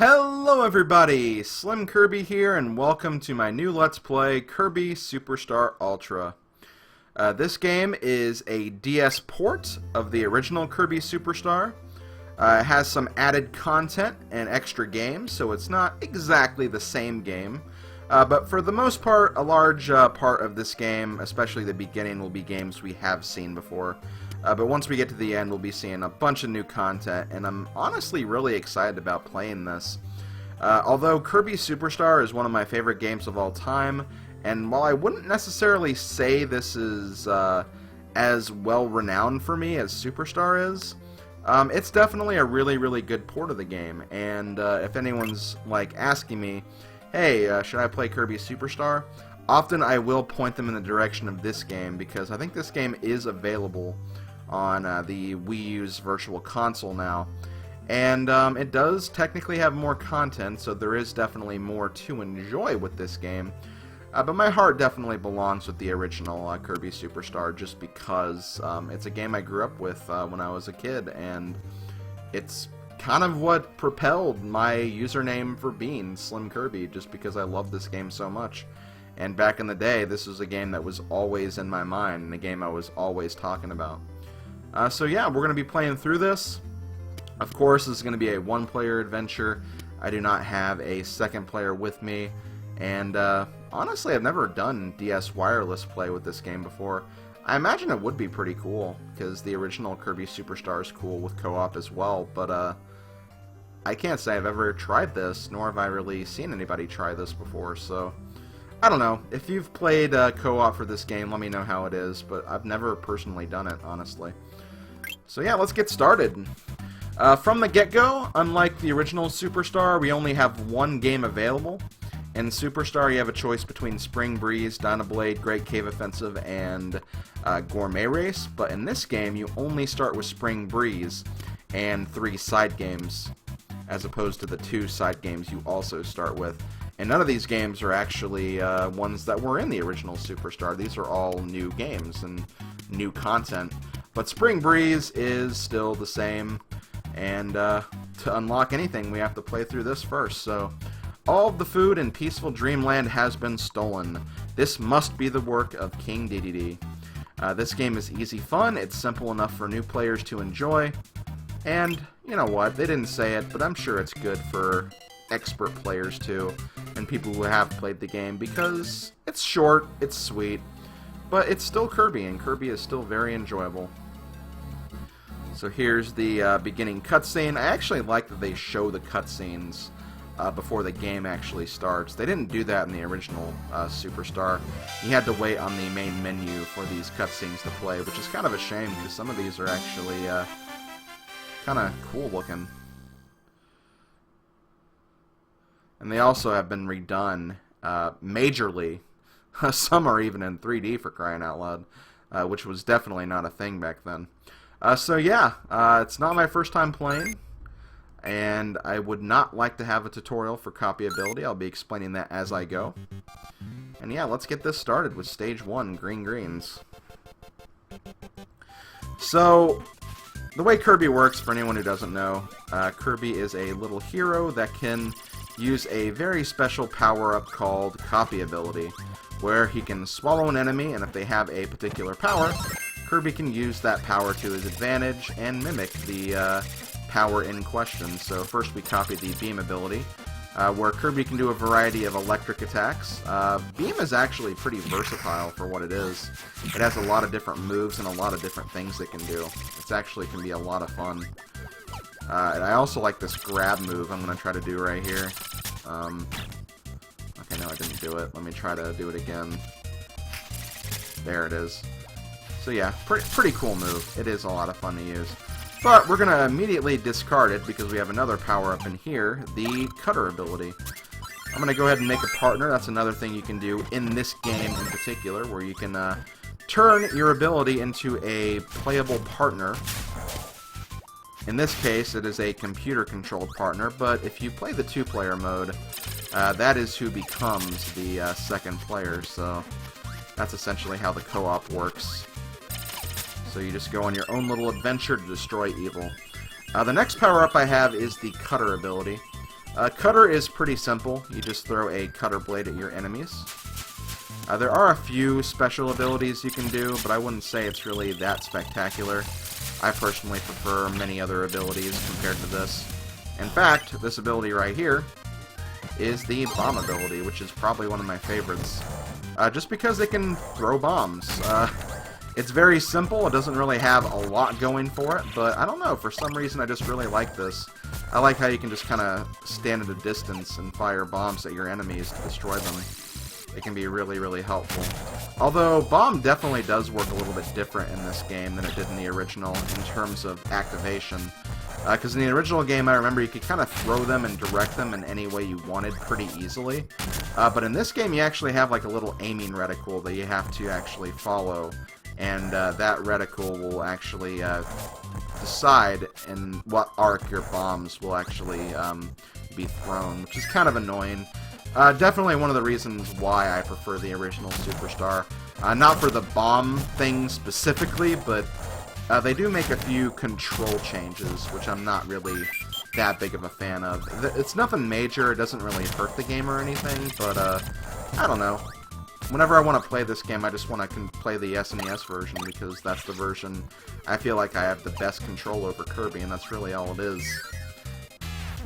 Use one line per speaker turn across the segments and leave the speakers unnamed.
Hello everybody, SlimKirby here, and welcome to my new Let's Play, Kirby Super Star Ultra. This game is a DS port of the original Kirby Superstar. It has some added content and extra games, so it's not exactly the same game. But for the most part, a large part of this game, especially the beginning, will be games we have seen before. But once we get to the end, we'll be seeing a bunch of new content, and I'm honestly really excited about playing this. Although Kirby Superstar is one of my favorite games of all time, and while I wouldn't necessarily say this is as well-renowned for me as Superstar is, it's definitely a really good port of the game. And if anyone's like asking me, hey, should I play Kirby Superstar? Often I will point them in the direction of this game, because I think this game is available on the Wii U's Virtual Console now. And it does technically have more content, so there is definitely more to enjoy with this game. But my heart definitely belongs with the original Kirby Superstar, just because it's a game I grew up with when I was a kid, and it's kind of what propelled my username for being SlimKirby, just because I love this game so much. And back in the day, this was a game that was always in my mind, and a game I was always talking about. So yeah, we're going to be playing through this. Of course, this is going to be a one-player adventure. I do not have a second player with me, and honestly, I've never done DS wireless play with this game before. I imagine it would be pretty cool, because the original Kirby Superstar is cool with co-op as well, but I can't say I've ever tried this, nor have I really seen anybody try this before, so I don't know. If you've played co-op for this game, let me know how it is, but I've never personally done it, honestly. So yeah, let's get started. From the get-go, unlike the original Superstar, we only have one game available. In Superstar, you have a choice between Spring Breeze, Dynablade, Great Cave Offensive, and Gourmet Race, but in this game, you only start with Spring Breeze and 3 side games, as opposed to the 2 side games you also start with. And none of these games are actually ones that were in the original Superstar. These are all new games and new content. But Spring Breeze is still the same, and to unlock anything, we have to play through this first. So, all of the food in Peaceful Dreamland has been stolen. This must be the work of King Dedede. This game is easy fun, it's simple enough for new players to enjoy, and, you know what, they didn't say it, but I'm sure it's good for expert players too, and people who have played the game, because it's short, it's sweet, but it's still Kirby, and Kirby is still very enjoyable. So here's the beginning cutscene. I actually like that they show the cutscenes before the game actually starts. They didn't do that in the original Superstar. You had to wait on the main menu for these cutscenes to play, which is kind of a shame, because some of these are actually kind of cool looking. And they also have been redone majorly. Some are even in 3D, for crying out loud, which was definitely not a thing back then. So yeah, it's not my first time playing, and I would not like to have a tutorial for copyability. I'll be explaining that as I go. And yeah, let's get this started with Stage 1, Green Greens. So, the way Kirby works, for anyone who doesn't know, Kirby is a little hero that can use a very special power-up called Copyability, where he can swallow an enemy, and if they have a particular power, Kirby can use that power to his advantage and mimic the power in question. So first we copy the Beam ability, where Kirby can do a variety of electric attacks. Beam is actually pretty versatile for what it is. It has a lot of different moves and a lot of different things it can do. It actually can be a lot of fun. And I also like this grab move I'm going to try to do right here. Okay, no, I didn't do it. Let me try to do it again. There it is. So yeah, pretty cool move. It is a lot of fun to use. But we're going to immediately discard it because we have another power-up in here, the Cutter ability. I'm going to go ahead and make a partner. That's another thing you can do in this game in particular, where you can turn your ability into a playable partner. In this case, it is a computer-controlled partner, but if you play the 2-player mode, that is who becomes the second player, so that's essentially how the co-op works. So you just go on your own little adventure to destroy evil. The next power-up I have is the Cutter ability. Cutter is pretty simple. You just throw a cutter blade at your enemies. There are a few special abilities you can do, but I wouldn't say it's really that spectacular. I personally prefer many other abilities compared to this. In fact, this ability right here is the bomb ability, which is probably one of my favorites. Just because it can throw bombs. It's very simple, it doesn't really have a lot going for it, but I don't know, for some reason I just really like this. I like how you can just kind of stand at a distance and fire bombs at your enemies to destroy them. It can be really, really helpful. Although, bomb definitely does work a little bit different in this game than it did in the original in terms of activation. Because in the original game, I remember you could kind of throw them and direct them in any way you wanted pretty easily. But in this game, you actually have like a little aiming reticle that you have to actually follow. And that reticle will actually decide in what arc your bombs will actually be thrown, which is kind of annoying. Definitely one of the reasons why I prefer the original Superstar. Not for the bomb thing specifically, but they do make a few control changes, which I'm not really that big of a fan of. It's nothing major, it doesn't really hurt the game or anything, but I don't know. Whenever I want to play this game, I just want to play the SNES version, because that's the version I feel like I have the best control over Kirby, and that's really all it is.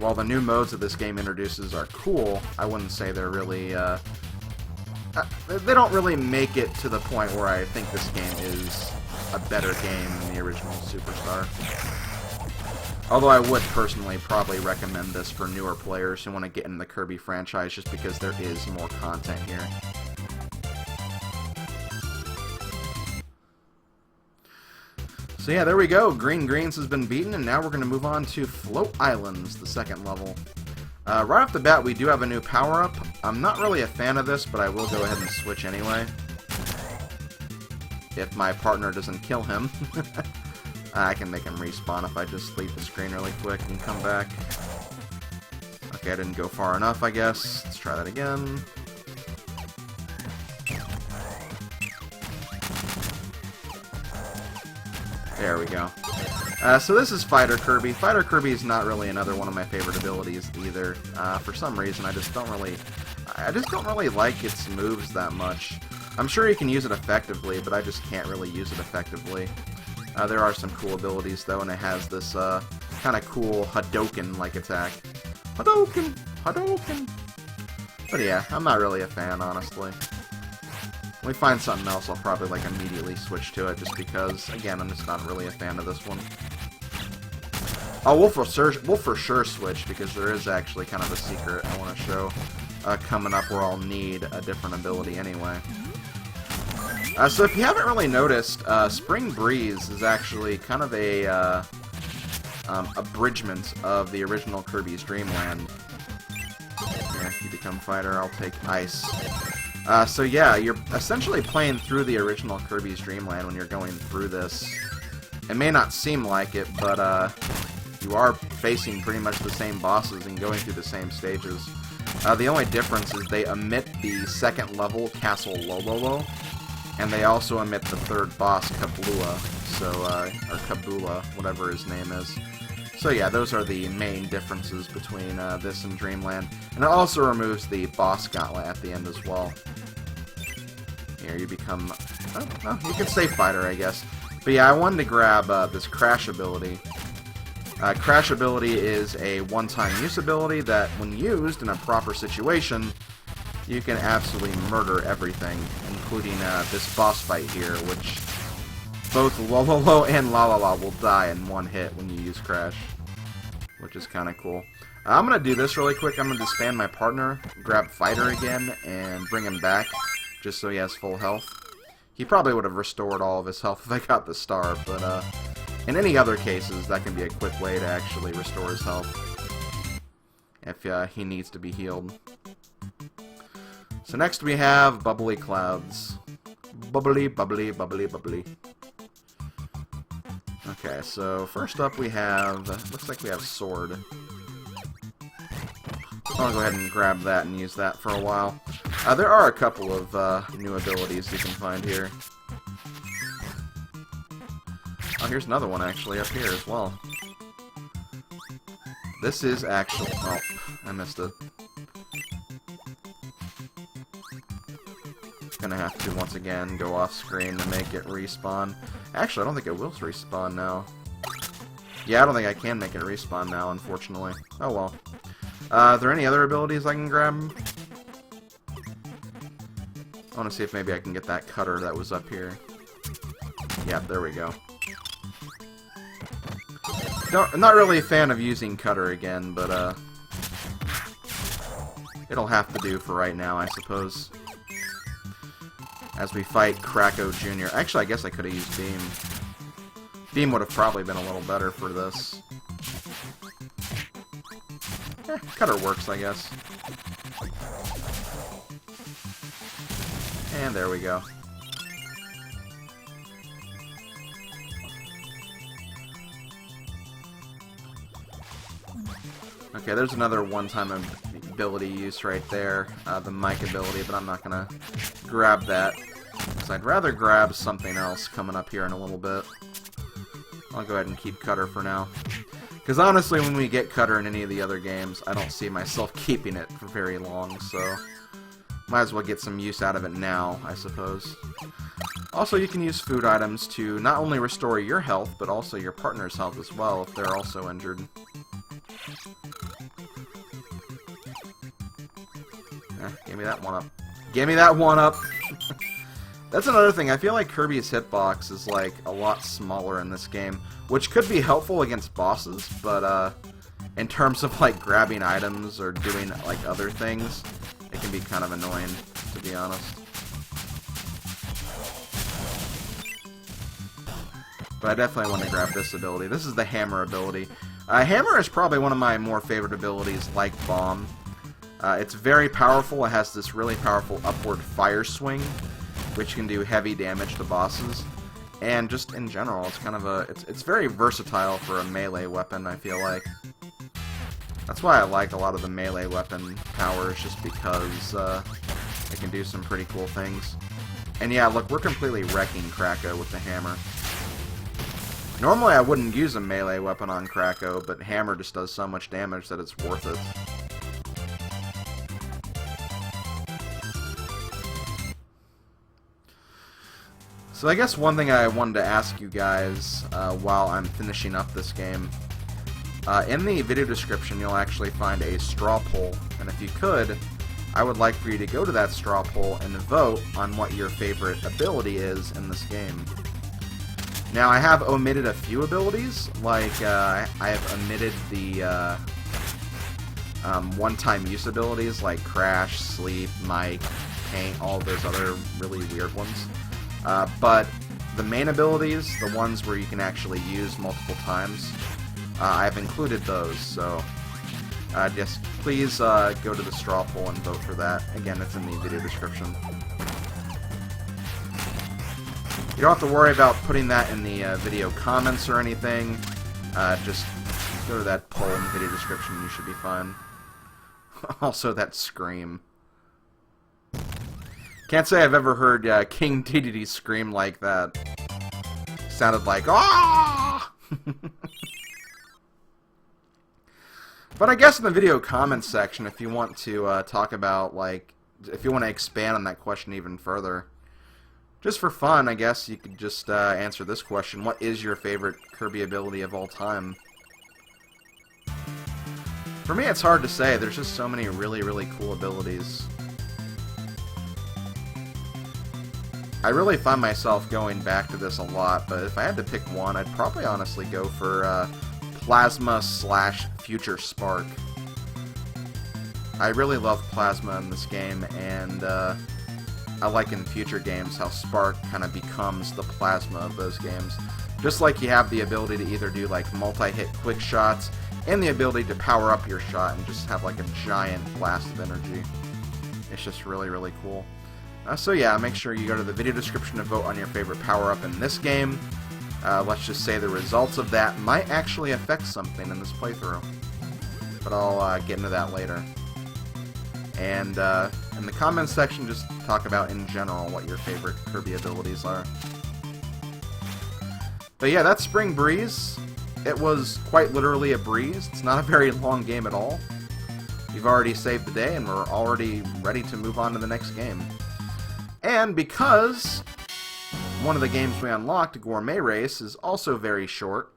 While the new modes that this game introduces are cool, I wouldn't say they're really, they don't really make it to the point where I think this game is a better game than the original Superstar. Although I would personally probably recommend this for newer players who want to get in the Kirby franchise, just because there is more content here. So yeah, there we go. Green Greens has been beaten, and now we're going to move on to Float Islands, the second level. Right off the bat, we do have a new power-up. I'm not really a fan of this, but I will go ahead and switch anyway. If my partner doesn't kill him. I can make him respawn if I just leave the screen really quick and come back. Okay, I didn't go far enough, I guess. Let's try that again. There we go. So this is Fighter Kirby. Fighter Kirby is not really another one of my favorite abilities either. For some reason, I just don't really like its moves that much. I'm sure you can use it effectively, but I just can't really use it effectively. There are some cool abilities though, and it has this kind of cool Hadouken-like attack. Hadouken! Hadouken! But yeah, I'm not really a fan, honestly. When we find something else, I'll probably like immediately switch to it, just because, again, I'm just not really a fan of this one. Oh, we'll for sure switch, because there is actually kind of a secret I want to show coming up where I'll need a different ability anyway. So if you haven't really noticed, Spring Breeze is actually kind of a abridgment of the original Kirby's Dream Land. Here, you become fighter, I'll take ice. So yeah, you're essentially playing through the original Kirby's Dream Land when you're going through this. It may not seem like it, but you are facing pretty much the same bosses and going through the same stages. The only difference is they omit the second level, Castle Lololo, and they also omit the third boss, Kabula, or Kabula, whatever his name is. So yeah, those are the main differences between this and Dreamland. And it also removes the boss gauntlet at the end as well. Here you become... oh, well, you can say fighter, I guess. But yeah, I wanted to grab this Crash ability. Crash ability is a one-time use ability that, when used in a proper situation, you can absolutely murder everything, including this boss fight here, which both Lololo and Lalala will die in one hit when you use Crash, which is kind of cool. I'm going to do this really quick. I'm going to disband my partner, grab Fighter again, and bring him back, just so he has full health. He probably would have restored all of his health if I got the star, but in any other cases, that can be a quick way to actually restore his health if he needs to be healed. So next we have Bubbly Clouds. Bubbly, bubbly, bubbly, bubbly. Okay, so first up we have, looks like we have Sword. I'll go ahead and grab that and use that for a while. There are a couple of new abilities you can find here. Oh, here's another one actually up here as well. This is actually, well, I missed it. Gonna have to, once again, go off screen to make it respawn. Actually, I don't think it will respawn now. Yeah, I don't think I can make it respawn now, unfortunately. Oh well. Are there any other abilities I can grab? I want to see if maybe I can get that cutter that was up here. Yeah, there we go. I'm not really a fan of using cutter again, but it'll have to do for right now, I suppose. As we fight Kracko Jr. Actually, I guess I could have used Beam. Beam would have probably been a little better for this. Cutter works, I guess. And there we go. Okay, there's another one-time ability use right there, the mic ability, but I'm not gonna grab that, because I'd rather grab something else coming up here in a little bit. I'll go ahead and keep Cutter for now. Because honestly, when we get Cutter in any of the other games, I don't see myself keeping it for very long, so might as well get some use out of it now, I suppose. Also, you can use food items to not only restore your health, but also your partner's health as well, if they're also injured. Give me that one up. Give me that one up! That's another thing, I feel like Kirby's hitbox is like a lot smaller in this game, which could be helpful against bosses, but in terms of like grabbing items or doing like other things, it can be kind of annoying, to be honest. But I definitely want to grab this ability. This is the Hammer ability. Hammer is probably one of my more favorite abilities, like Bomb. It's very powerful. It has this really powerful upward fire swing, which can do heavy damage to bosses. And just in general, it's kind of a... It's very versatile for a melee weapon, I feel like. That's why I like a lot of the melee weapon powers, just because it can do some pretty cool things. And yeah, look, we're completely wrecking Kracko with the hammer. Normally I wouldn't use a melee weapon on Kracko, but hammer just does so much damage that it's worth it. So I guess one thing I wanted to ask you guys while I'm finishing up this game, in the video description you'll actually find a straw poll, and if you could, I would like for you to go to that straw poll and vote on what your favorite ability is in this game. Now I have omitted a few abilities, like I have omitted the one-time use abilities like Crash, Sleep, Mic, Paint, all those other really weird ones. But the main abilities, the ones where you can actually use multiple times, I've included those, so just please go to the straw poll and vote for that. Again, it's in the video description. You don't have to worry about putting that in the video comments or anything. Just go to that poll in the video description, you should be fine. Also, that scream. Can't say I've ever heard King Dedede scream like that. Sounded like, ah! But I guess in the video comments section, if you want to talk about, like, if you want to expand on that question even further, just for fun, I guess you could just answer this question. What is your favorite Kirby ability of all time? For me, it's hard to say. There's just so many really, really cool abilities. I really find myself going back to this a lot, but if I had to pick one, I'd probably honestly go for Plasma / Future Spark. I really love Plasma in this game, and I like in future games how Spark kind of becomes the Plasma of those games. Just like you have the ability to either do like multi-hit quick shots, and the ability to power up your shot and just have like a giant blast of energy. It's just really, really cool. So yeah, make sure you go to the video description to vote on your favorite power-up in this game. Let's just say the results of that might actually affect something in this playthrough. But I'll get into that later. And in the comments section, just talk about in general what your favorite Kirby abilities are. But yeah, that's Spring Breeze. It was quite literally a breeze. It's not a very long game at all. we've already saved the day and we're already ready to move on to the next game. And because one of the games we unlocked, Gourmet Race, is also very short,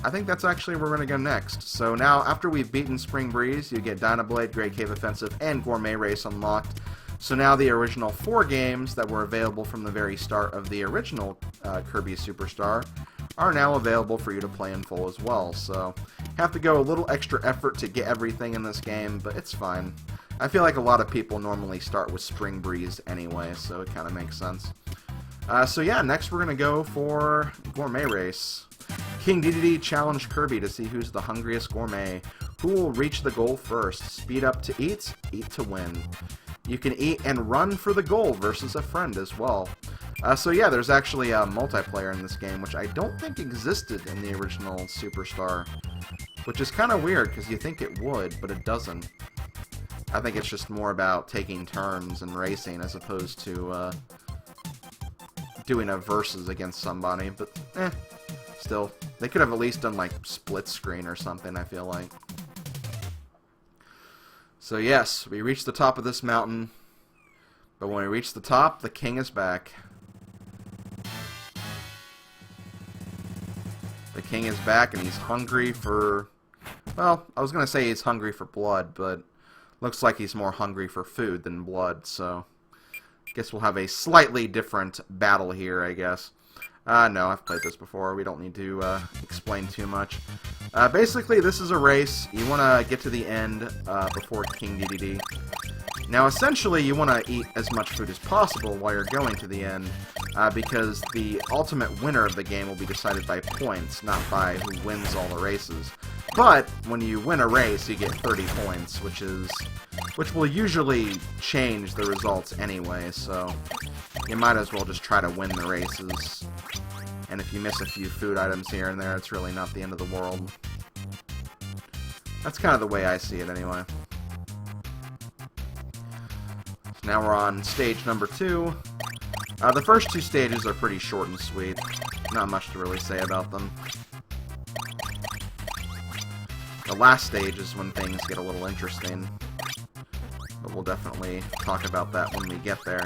I think that's actually where we're going to go next. So now, after we've beaten Spring Breeze, you get Dynablade, Great Cave Offensive, and Gourmet Race unlocked. So now the original 4 games that were available from the very start of the original Kirby Superstar are now available for you to play in full as well. So have to go a little extra effort to get everything in this game, but it's fine. I feel like a lot of people normally start with Spring Breeze anyway, so it kind of makes sense. So yeah, next we're going to go for Gourmet Race. King Dedede challenged Kirby to see who's the hungriest gourmet. Who will reach the goal first? Speed up to eat to win. You can eat and run for the goal versus a friend as well. So yeah, there's actually a multiplayer in this game, which I don't think existed in the original Superstar. Which is kind of weird, because you think it would, but it doesn't. I think it's just more about taking turns and racing as opposed to doing a versus against somebody, but still. They could have at least done like split screen or something, I feel like. So yes, we reached the top of this mountain, but when we reach the top, the king is back. The king is back and he's hungry for, well, I was going to say he's hungry for blood, but looks like he's more hungry for food than blood, so I guess we'll have a slightly different battle here, I guess. No, I've played this before. We don't need to explain too much. Basically, this is a race. You want to get to the end before King Dedede. Now, essentially, you want to eat as much food as possible while you're going to the end, because the ultimate winner of the game will be decided by points, not by who wins all the races. But when you win a race, you get 30 points, which will usually change the results anyway, so you might as well just try to win the races. And if you miss a few food items here and there, it's really not the end of the world. That's kind of the way I see it anyway. So now we're on stage number 2. The first 2 stages are pretty short and sweet. Not much to really say about them. The last stage is when things get a little interesting. But we'll definitely talk about that when we get there.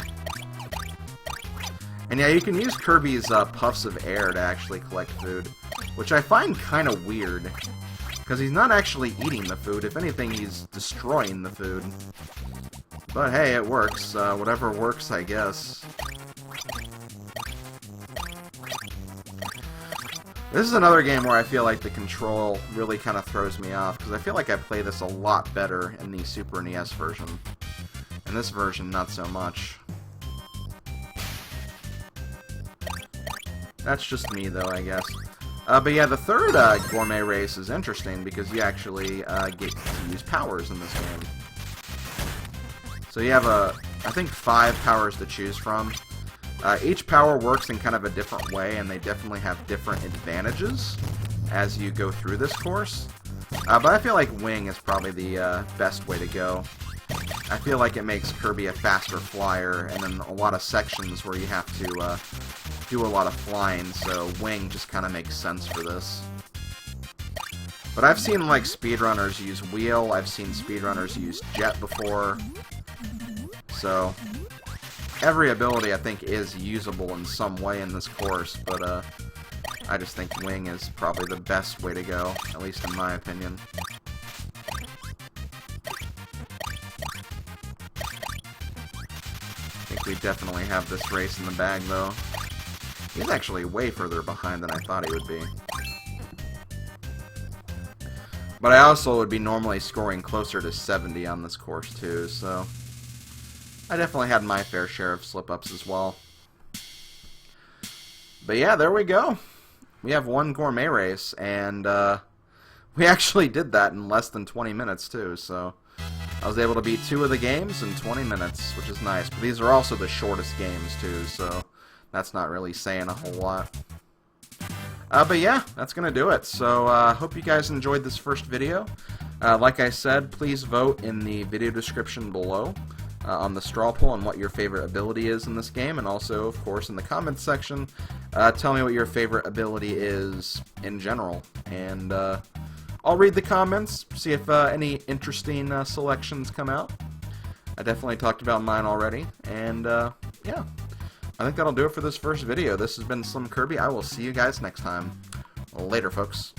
And yeah, you can use Kirby's puffs of air to actually collect food, which I find kind of weird, because he's not actually eating the food. If anything, he's destroying the food. But hey, it works. Whatever works, I guess. This is another game where I feel like the control really kind of throws me off, because I feel like I play this a lot better in the Super NES version. In this version, not so much. That's just me, though, I guess. But yeah, the third Gourmet Race is interesting because you actually get to use powers in this game. So you have, I think, 5 powers to choose from. Each power works in kind of a different way, and they definitely have different advantages as you go through this course. But I feel like Wing is probably the best way to go. I feel like it makes Kirby a faster flyer, and then a lot of sections where you have to do a lot of flying, so Wing just kind of makes sense for this. But I've seen like speedrunners use Wheel, I've seen speedrunners use Jet before, so every ability I think is usable in some way in this course, but I just think Wing is probably the best way to go, at least in my opinion. I think we definitely have this race in the bag, though. He's actually way further behind than I thought he would be. But I also would be normally scoring closer to 70 on this course, too, so I definitely had my fair share of slip-ups as well. But yeah, there we go. We have one Gourmet Race, and we actually did that in less than 20 minutes, too, so I was able to beat 2 of the games in 20 minutes, which is nice. But these are also the shortest games, too, so that's not really saying a whole lot. But yeah, that's going to do it. So hope you guys enjoyed this first video. Like I said, please vote in the video description below on the straw poll on what your favorite ability is in this game. And also, of course, in the comments section, tell me what your favorite ability is in general. And I'll read the comments, see if any interesting selections come out. I definitely talked about mine already, and yeah, I think that'll do it for this first video. This has been SlimKirby. I will see you guys next time. Later, folks.